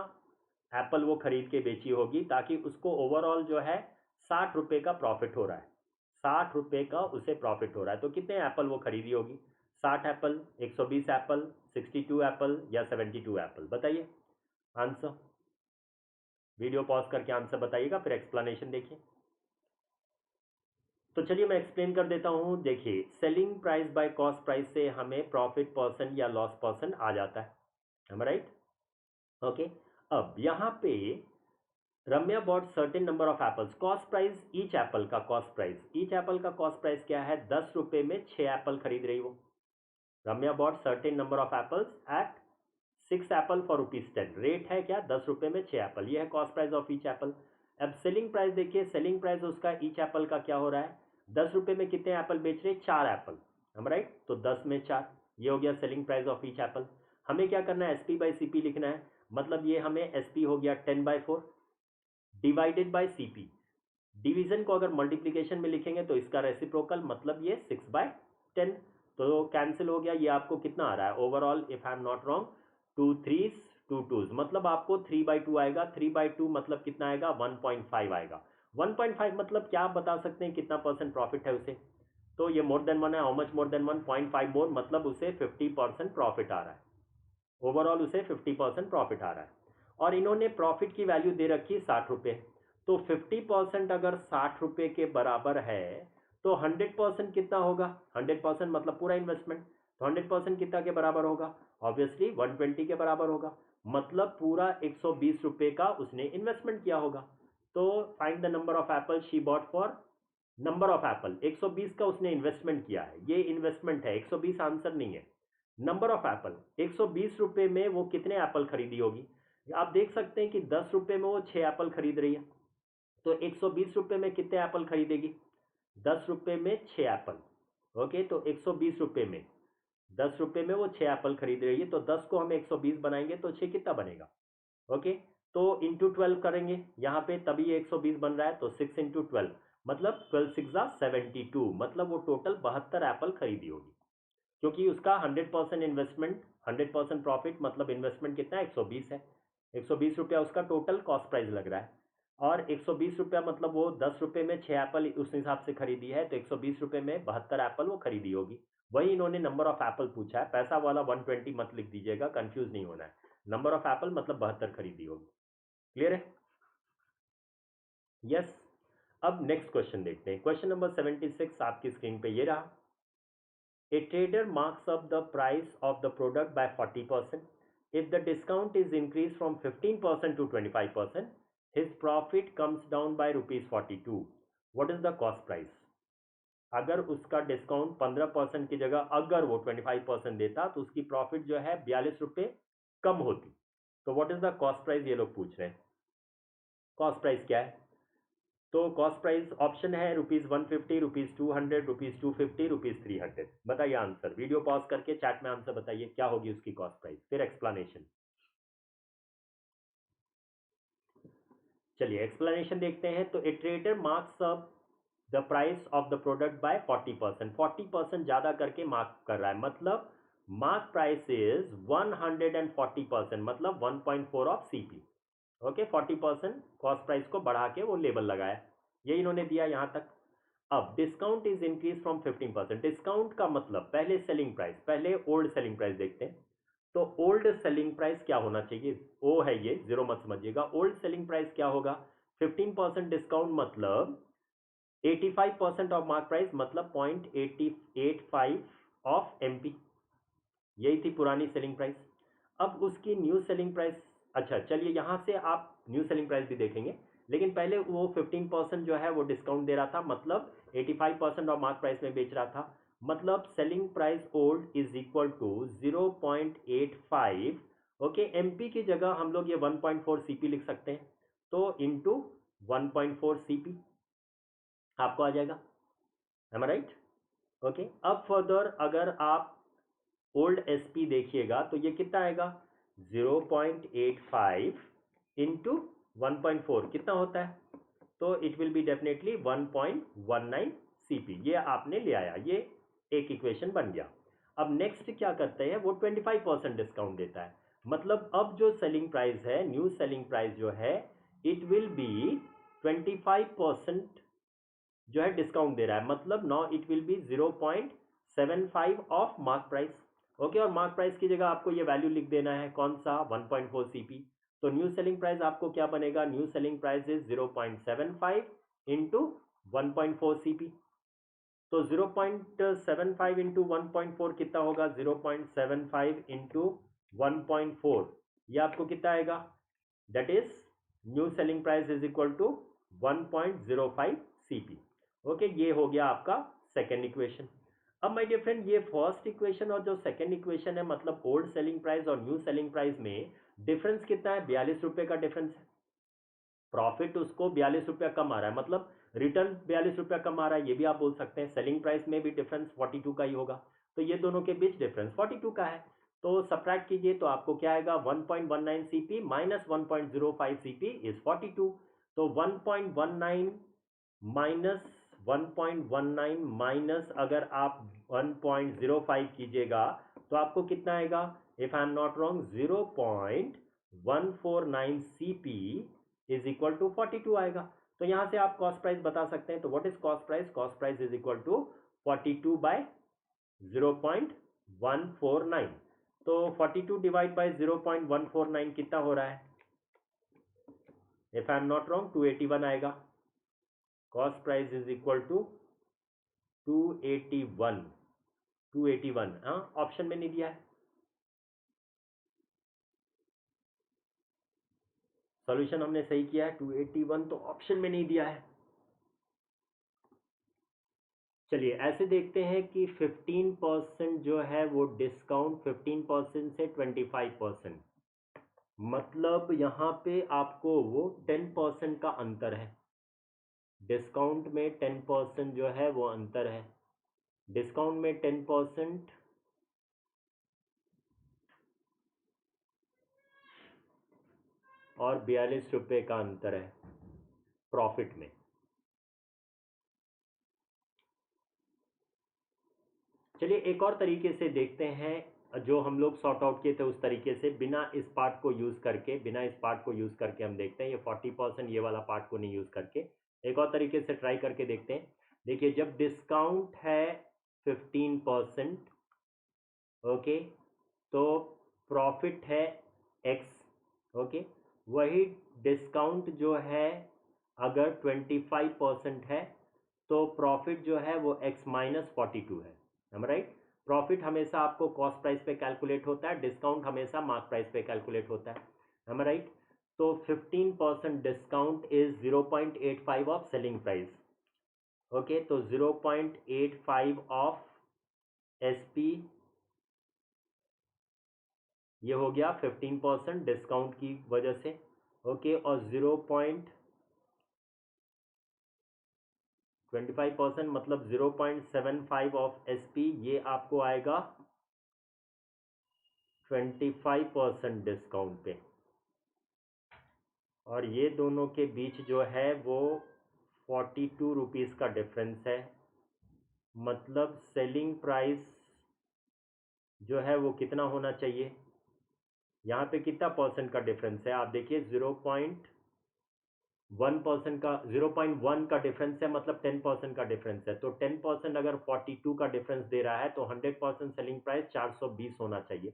Apple वो खरीद के बेची होगी ताकि उसको ओवरऑल जो है 60 रुपए का प्रॉफिट हो रहा है, 60 रुपए का उसे प्रॉफिट हो रहा है। तो कितने एप्पल वो खरीदी होगी? 60 एप्पल, 120 एप्पल, 62 एप्पल या 72 एप्पल? बताइए आंसर। वीडियो पॉज करके आंसर बताइएगा, फिर एक्सप्लेनेशन देखिए। तो चलिए मैं एक्सप्लेन कर देता हूं। देखिए, selling price by cost price से हमें प्रॉफिट परसेंट या लॉस परसेंट आ जाता है, एम राइट? ओके, अब यहां पे Ramya bought certain number of apples. Cost price each apple का कॉस्ट प्राइस, ईच एप्पल का कॉस्ट प्राइस क्या है? 10 रुपए में 6 एप्पल खरीद रही वो। Ramya bought certain number of apples at 6 apple for rupees 10। Rate है क्या? 10 रुपए में 6 एप्पल, ये है cost price of each apple. अब सेलिंग प्राइस देखिए, सेलिंग प्राइस उसका ईच एप्पल का क्या हो रहा है? 10 रुपए में कितने एप्पल बेच रहे? 4 एप्पल, हम राइट? तो 10 में 4, ये हो गया selling price of each Apple. हमें क्या करना है? SP/CP लिखना है, मतलब ये हमें SP हो गया 10/4 डिवाइडेड बाय CP। डिवीजन को अगर मल्टीप्लीकेशन में लिखेंगे तो इसका रेसिप्रोकल, मतलब ये 6/10। तो कैंसिल हो गया। ये आपको कितना आ रहा है overall? If I am not wrong, 2 3s 2 2s, मतलब आपको 3/2 आएगा। 3/2 मतलब कितना आएगा? 1.5 आएगा। 1.5 मतलब क्या आप बता सकते हैं कितना परसेंट प्रॉफिट है उसे? तो ये मोर देन 1 है। How much more than 1? 0.5 मोर, मतलब उसे 50% प्रॉफिट आ रहा है। ओवरऑल उसे 50% प्रॉफिट आ रहा है, और इन्होंने प्रॉफिट की वैल्यू दे रखी है 60 रुपए। तो 50% अगर 60 रुपए के बराबर है, तो 100% कितना होगा? 100% मतलब पूरा इन्वेस्टमेंट, तो 100% कितना के बराबर होगा? ऑब्वियसली 120 के बराबर होगा, मतलब पूरा 120 रुपए का उसने इन्वेस्टमेंट किया होगा। तो find the number of Apple she bought for, number of Apple 120 का उसने इन्वेस्टमेंट किया है, ये इन्वेस्टमेंट है, 120 आंसर नहीं है। नंबर ऑफ एप्पल 120 रुपए में वो कितने एप्पल खरीदी होगी? आप देख सकते हैं कि 10 रुपए में वो 6 एप्पल खरीद रही है, तो 120 रुपए में कितने एप्पल खरीदेगी? 10 रुपए में 6 एप्पल। ओके, तो 120 रुपए में 10 रुपए में वो 6 एप्पल खरीद रही है, तो 10 को हम 120 बनाएंगे तो 6 कितना बनेगा? ओके, तो इंटू 12 करेंगे यहाँ पे, तभी ये 120 बन रहा है। तो 6 इंटू 12, मतलब 12 6 72, मतलब वो टोटल 72 एप्पल खरीदी होगी, क्योंकि उसका 100% इन्वेस्टमेंट, 100% प्रॉफिट, मतलब इन्वेस्टमेंट कितना है? 120 है। 120 रुपया उसका टोटल कॉस्ट प्राइस लग रहा है, और 120 रुपया मतलब वो 10 रुपये में 6 एप्पल उस हिसाब से खरीदी है, तो 120 रुपये में 72 एप्पल वो खरीदी होगी। वही इन्होंने नंबर ऑफ एप्पल पूछा है, पैसा वाला 120 मत लिख दीजिएगा, कंफ्यूज नहीं होना है। नंबर ऑफ एप्पल मतलब 72 खरीदी होगी। क्लियर है? यस। अब नेक्स्ट क्वेश्चन देखते हैं। क्वेश्चन नंबर 76 आपकी स्क्रीन पे ये रहा। A trader marks up the price of the product by 40%. If the discount is increased from 15% to 25%, his profit comes down by rupees 42. What is the cost price? अगर उसका discount 15% की जगह अगर वो 25% देता, तो उसकी प्रॉफिट जो है 42 रुपये कम होती। तो what is the cost price, ये लोग पूछ रहे हैं। कॉस्ट प्राइस क्या है? तो कॉस्ट प्राइस ऑप्शन है ₹150, ₹200, ₹250, ₹300। बताइए आंसर, वीडियो पॉज करके चैट में आंसर बताइए क्या होगी उसकी कॉस्ट प्राइस, फिर एक्सप्लेनेशन। चलिए एक्सप्लेनेशन देखते हैं। तो a trader marks up the price of the product by 40%, 40% ज्यादा करके मार्क कर रहा है, मतलब मार्क प्राइस इज 140%, मतलब 1.4 of CP. Okay, 40% cost price को बढ़ा के वो लेबल लगाया, ये इन्होंने दिया यहां तक। अब discount is increase from 15%, discount का मतलब पहले सेलिंग प्राइस, पहले ओल्ड सेलिंग प्राइस देखते हैं। तो ओल्ड सेलिंग प्राइस क्या होना चाहिए, ओ है ये, जीरो मत समझिएगा। ओल्ड सेलिंग प्राइस क्या होगा, 15% डिस्काउंट मतलब 85% ऑफ मार्क प्राइस, मतलब 0.85 ऑफ एमपी, यही थी पुरानी सेलिंग प्राइस। अब उसकी न्यू सेलिंग प्राइस, अच्छा चलिए यहां से आप न्यू सेलिंग प्राइस भी देखेंगे, लेकिन पहले वो 15% जो है वो डिस्काउंट दे रहा था, मतलब 85% ऑफ मार्क प्राइस में बेच रहा था, मतलब selling price old is equal to 0.85। Okay, MP की जगह हम लोग ये 1.4 सीपी लिख सकते हैं, तो इंटू 1.4 सीपी आपको आ जाएगा, एम आई राइट। ओके, अब फर्दर अगर आप ओल्ड एसपी देखिएगा तो ये कितना आएगा, 0.85 इंटू 1.4 कितना होता है, तो it will be definitely 1.19 CP, ये आपने ले आया, ये एक इक्वेशन बन गया। अब नेक्स्ट क्या करते हैं, वो 25% डिस्काउंट देता है, मतलब अब जो सेलिंग प्राइस है, न्यू सेलिंग प्राइस जो है, इट विल बी 25% जो है डिस्काउंट दे रहा है, मतलब now it will B 0.75 of mark price. Okay, और मार्क प्राइस की जगह आपको ये वैल्यू लिख देना है, कौन सा, 1.4 सीपी। तो न्यू सेलिंग प्राइस आपको क्या बनेगा, new selling price is 0.75 into 1.4 CP. तो 0.75 इंटू 1.4 कितना होगा, 0.75 इंटू 1.4, ये आपको कितना आएगा, that is new selling price is equal to 1.05 CP. Okay, ये हो गया आपका सेकेंड इक्वेशन। अब माय डियर फ्रेंड, ये फर्स्ट इक्वेशन और जो सेकेंड इक्वेशन है, मतलब ओल्ड सेलिंग प्राइस और न्यू सेलिंग प्राइस में डिफरेंस कितना है, 42 रुपए का डिफरेंस है। प्रॉफिट उसको 42 रुपया कम आ रहा है, मतलब रिटर्न 42 रुपया कम आ रहा है, ये भी आप बोल सकते हैं। सेलिंग प्राइस में भी डिफरेंस 42 का ही होगा, तो ये दोनों के बीच डिफरेंस 42 का है। तो सब्ट्रैक्ट कीजिए तो आपको क्या आएगा, 1.19 सीपी माइनस 1.05 सीपी इज 42। तो 1.19 माइनस 1.19 माइनस अगर आप 1.05 कीजिएगा तो आपको कितना आएगा, if I am not wrong 0.149 CP is equal to 42 आएगा। तो यहां से आप कॉस्ट प्राइस बता सकते हैं। तो what is cost price, cost price is equal to 42 by 0.149। तो 42 डिवाइड बाय 0.149 कितना हो रहा है, if I am not wrong 281 आएगा। Cost price is equal to 281, 281, हाँ ऑप्शन में नहीं दिया है, सॉल्यूशन हमने सही किया है, 281 तो ऑप्शन में नहीं दिया है। चलिए ऐसे देखते हैं कि 15% जो है वो डिस्काउंट 15% से 25%, मतलब यहाँ पे आपको वो 10% का अंतर है, डिस्काउंट में 10% जो है वो अंतर है, डिस्काउंट में 10% और 42 रुपये का अंतर है प्रॉफिट में। चलिए एक और तरीके से देखते हैं, जो हम लोग सॉर्ट आउट किए थे उस तरीके से, बिना इस पार्ट को यूज करके, बिना इस पार्ट को यूज करके हम देखते हैं, ये 40% ये वाला पार्ट को नहीं यूज करके, एक और तरीके से ट्राई करके देखते हैं। देखिए जब डिस्काउंट है 15%, ओके, तो प्रॉफिट है एक्स। ओके, वही डिस्काउंट जो है अगर 25% है तो प्रॉफिट जो है वो एक्स माइनस 42 है, राइट। प्रॉफिट हमेशा आपको कॉस्ट प्राइस पे कैलकुलेट होता है, डिस्काउंट हमेशा मार्क प्राइस पे कैलकुलेट होता है, राइट। तो 15% discount is 0.85 of selling price. Okay, तो 0.85 ऑफ एसपी, ये हो गया 15% डिस्काउंट की वजह से। ओके, और 25% मतलब 0.75 ऑफ SP, ये आपको आएगा 25% डिस्काउंट पे। और ये दोनों के बीच जो है वो 42 रुपीज़ का डिफरेंस है। मतलब सेलिंग प्राइस जो है वो कितना होना चाहिए, यहाँ पे कितना परसेंट का डिफरेंस है आप देखिए, 0.1% का, 0.1 का डिफरेंस है, मतलब 10% का डिफरेंस है। तो 10% अगर 42 का डिफरेंस दे रहा है तो 100% सेलिंग प्राइस 420 होना चाहिए।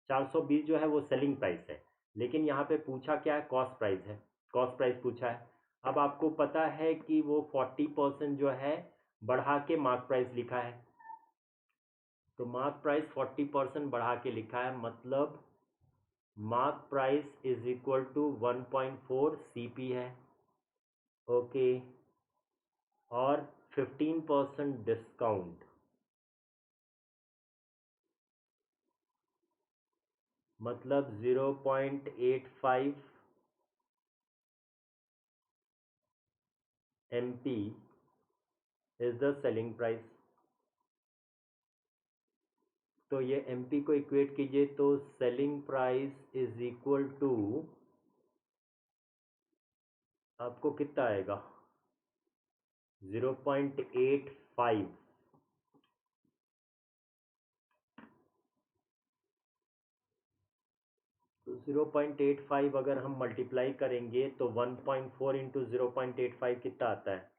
420 जो है वो सेलिंग प्राइस है, लेकिन यहाँ पे पूछा क्या है, कॉस्ट प्राइस है, कॉस्ट प्राइस पूछा है। अब आपको पता है कि वो 40% जो है बढ़ा के मार्क प्राइस लिखा है, तो मार्क प्राइस 40% बढ़ा के लिखा है, मतलब mark price is equal to 1.4 CP है। ओके, और 15% डिस्काउंट मतलब 0.85 MP is the selling price. तो ये MP को इक्वेट कीजिए, तो selling price is equal to आपको कितना आएगा, 0.85। तो 0.85 अगर हम मल्टीप्लाई करेंगे तो 1.4 इंटू 0.85 कितना आता है,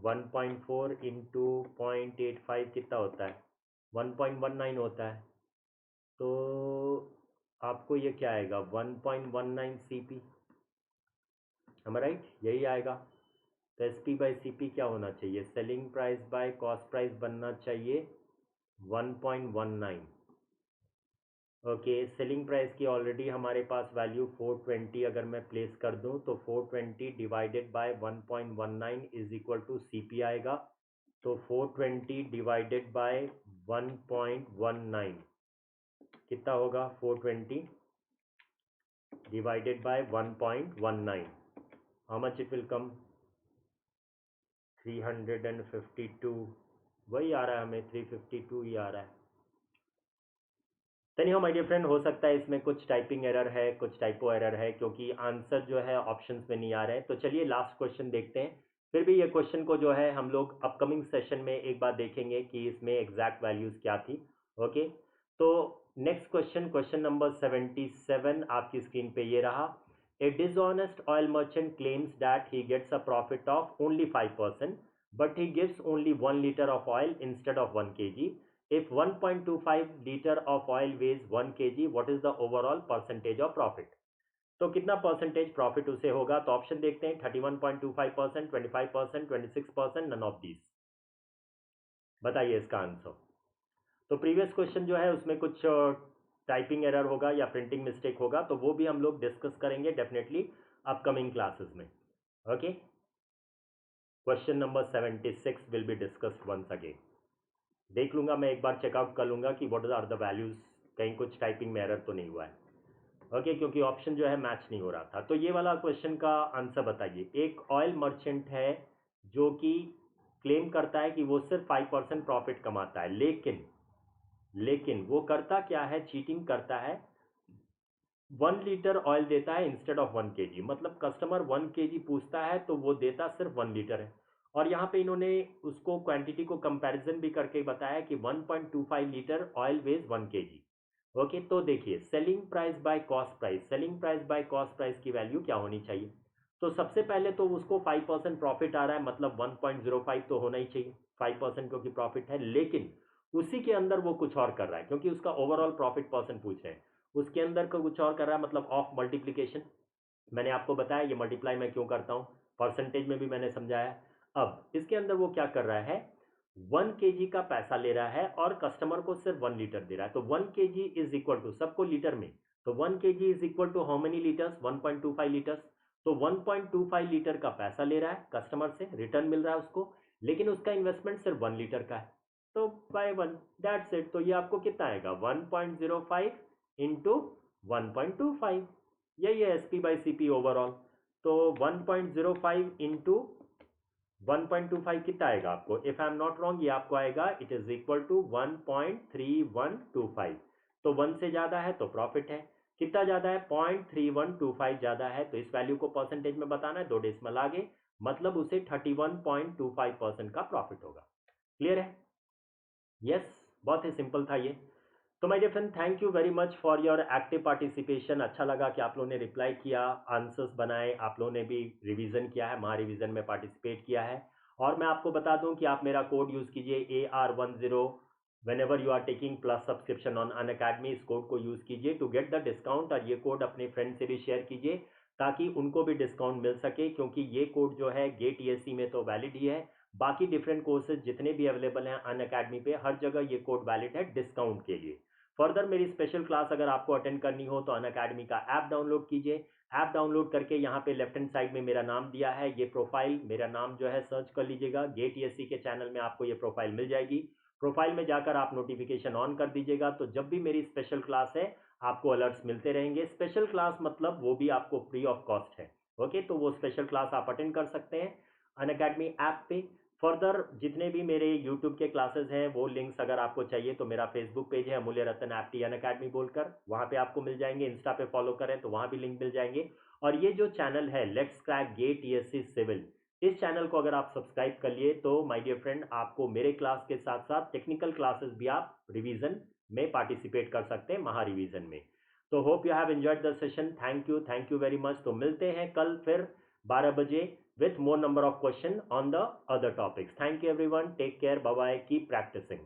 1.4 इंटू 0.85 कितना होता है, 1.19 होता है। तो आपको ये क्या आएगा, 1.19 CP, हम राइट, यही आएगा। तो SP बाई CP क्या होना चाहिए, selling price by cost price बनना चाहिए 1.19। ओके, सेलिंग प्राइस की ऑलरेडी हमारे पास वैल्यू 420 अगर मैं प्लेस कर दूं तो 420 divided by 1.19 is equal to CP आएगा। तो 420 डिवाइडेड बाय 1.19 कितना होगा, 420 divided by 1.19, how much it will come, 352, वही आ रहा है हमें, 352 ही आ रहा है। तनी माय डियर फ्रेंड, हो सकता है इसमें कुछ टाइपिंग एरर है, कुछ टाइपो एरर है, क्योंकि आंसर जो है ऑप्शंस में नहीं आ रहे हैं। तो चलिए लास्ट क्वेश्चन देखते हैं। फिर भी ये क्वेश्चन को जो है हम लोग अपकमिंग सेशन में एक बार देखेंगे कि इसमें एग्जैक्ट वैल्यूज क्या थी। ओके, तो नेक्स्ट क्वेश्चन, क्वेश्चन नंबर 77 आपकी स्क्रीन पे ये रहा। A dishonest oil merchant claims that he gets a profit of only 5%, but he gives only 1 litre of oil instead of 1 kg. If 1.25 liter of oil weighs 1 kg, what is the overall percentage of profit? तो कितना percentage profit उसे होगा, तो option देखते हैं, 31.25%, 25%, 26%, none of these. बताइए इसका answer. तो प्रीवियस क्वेश्चन जो है उसमें कुछ टाइपिंग एरर होगा या प्रिंटिंग मिस्टेक होगा, तो वो भी हम लोग डिस्कस करेंगे डेफिनेटली अपकमिंग क्लासेस में। Okay, question number 76 will be discussed once again. देख लूंगा मैं, एक बार चेकआउट कर लूंगा कि व्हाट आर द वैल्यूज, कहीं कुछ टाइपिंग में एरर तो नहीं हुआ है। ओके, क्योंकि ऑप्शन जो है मैच नहीं हो रहा था। तो ये वाला क्वेश्चन का आंसर बताइए। एक ऑयल मर्चेंट है जो कि क्लेम करता है कि वो सिर्फ 5% प्रॉफिट कमाता है, लेकिन वो करता क्या है, चीटिंग करता है, 1 लीटर ऑयल देता है इंस्टेड ऑफ 1 kg। मतलब कस्टमर 1 kg पूछता है तो वो देता सिर्फ 1 लीटर है। और यहाँ पे इन्होंने उसको क्वांटिटी को कंपैरिजन भी करके बताया कि 1.25 litre oil weighs 1 kg। Okay, तो देखिए selling price by cost price, selling price by cost price की वैल्यू क्या होनी चाहिए। तो सबसे पहले तो उसको 5% प्रॉफिट आ रहा है, मतलब 1.05 तो होना ही चाहिए, 5% क्योंकि प्रॉफिट है। लेकिन उसी के अंदर वो कुछ और कर रहा है, क्योंकि उसका ओवरऑल प्रॉफिट परसेंट पूछ रहे हैं, उसके अंदर का कुछ और कर रहा है, मतलब ऑफ मल्टीप्लीकेशन। मैंने आपको बताया ये मल्टीप्लाई मैं क्यों करता हूँ, परसेंटेज में भी मैंने समझाया। अब इसके अंदर वो क्या कर रहा है, 1 kg का पैसा ले रहा है और कस्टमर को सिर्फ 1 लीटर दे रहा है। तो 1 kg इज इक्वल टू, सबको लीटर में, तो 1 kg is equal to how many litres, 1.25 litres. तो 1.25 लीटर का पैसा ले रहा है कस्टमर से, रिटर्न मिल रहा है उसको, लेकिन उसका इन्वेस्टमेंट सिर्फ 1 लीटर का है। तो बाय 1, दैट्स इट। तो ये आपको कितना आएगा, 1.05 इंटू 1.25, यही है SP बाई CP ओवरऑल। तो 1.05 इंटू 1.25 कितना आएगा आपको? If I am not wrong, ये आपको आएगा इट इज इक्वल टू 1.3125। तो 1 से ज्यादा है तो प्रॉफिट है। कितना ज्यादा है? 0.3125 ज्यादा है, तो इस वैल्यू को परसेंटेज में बताना है, 2 डेसिमल आगे, मतलब उसे 31.25% का प्रॉफिट होगा। क्लियर है? यस, बहुत ही सिंपल था ये। तो my dear friend, thank you very much for your active participation. अच्छा लगा कि आप लोगों ने रिप्लाई किया, आंसर्स बनाए, आप लोगों ने भी रिवीजन किया है, महा रिवीजन में पार्टिसिपेट किया है। और मैं आपको बता दूं कि आप मेरा कोड यूज़ कीजिए AR10 whenever you are taking plus subscription on Unacademy। इस कोड को यूज़ कीजिए टू गेट द डिस्काउंट, और ये कोड अपने फ्रेंड से भी शेयर कीजिए ताकि उनको भी डिस्काउंट मिल सके, क्योंकि ये कोड जो है गेट ESC में तो वैलिड ही है, बाकी डिफरेंट कोर्सेज जितने भी अवेलेबल हैं अनअकैडमी पे, हर जगह ये कोड वैलिड है डिस्काउंट के लिए। फर्दर मेरी स्पेशल क्लास अगर आपको अटेंड करनी हो तो अनअकैडमी का ऐप डाउनलोड कीजिए। ऐप डाउनलोड करके यहाँ पे लेफ्ट हैंड साइड में मेरा नाम दिया है, ये प्रोफाइल मेरा नाम जो है सर्च कर लीजिएगा, गेट ESC के चैनल में आपको ये प्रोफाइल मिल जाएगी। प्रोफाइल में जाकर आप नोटिफिकेशन ऑन कर दीजिएगा, तो जब भी मेरी स्पेशल क्लास है आपको अलर्ट्स मिलते रहेंगे। स्पेशल क्लास मतलब वो भी आपको फ्री ऑफ कॉस्ट है। ओके, तो वो स्पेशल क्लास आप अटेंड कर सकते हैं अनअकैडमी ऐप पे। फर्दर जितने भी मेरे यूट्यूब के क्लासेस हैं वो लिंक्स अगर आपको चाहिए तो मेरा फेसबुक पेज है अमूल्य रतन एप्टी अनअकैडमी बोलकर, वहाँ पे आपको मिल जाएंगे। इंस्टा पे फॉलो करें तो वहाँ भी लिंक मिल जाएंगे। और ये जो चैनल है let's crack gate ESC civil, इस चैनल को अगर आप सब्सक्राइब कर लिए तो माय डियर फ्रेंड आपको मेरे क्लास के साथ साथ टेक्निकल क्लासेस भी आप रिवीजन में पार्टिसिपेट कर सकते हैं, महा रिवीजन में। तो hope you have enjoyed the session. Thank you very much. तो मिलते हैं कल फिर 12 बजे with more number of question on the other topics. Thank you everyone. Take care. Bye bye. Keep practicing.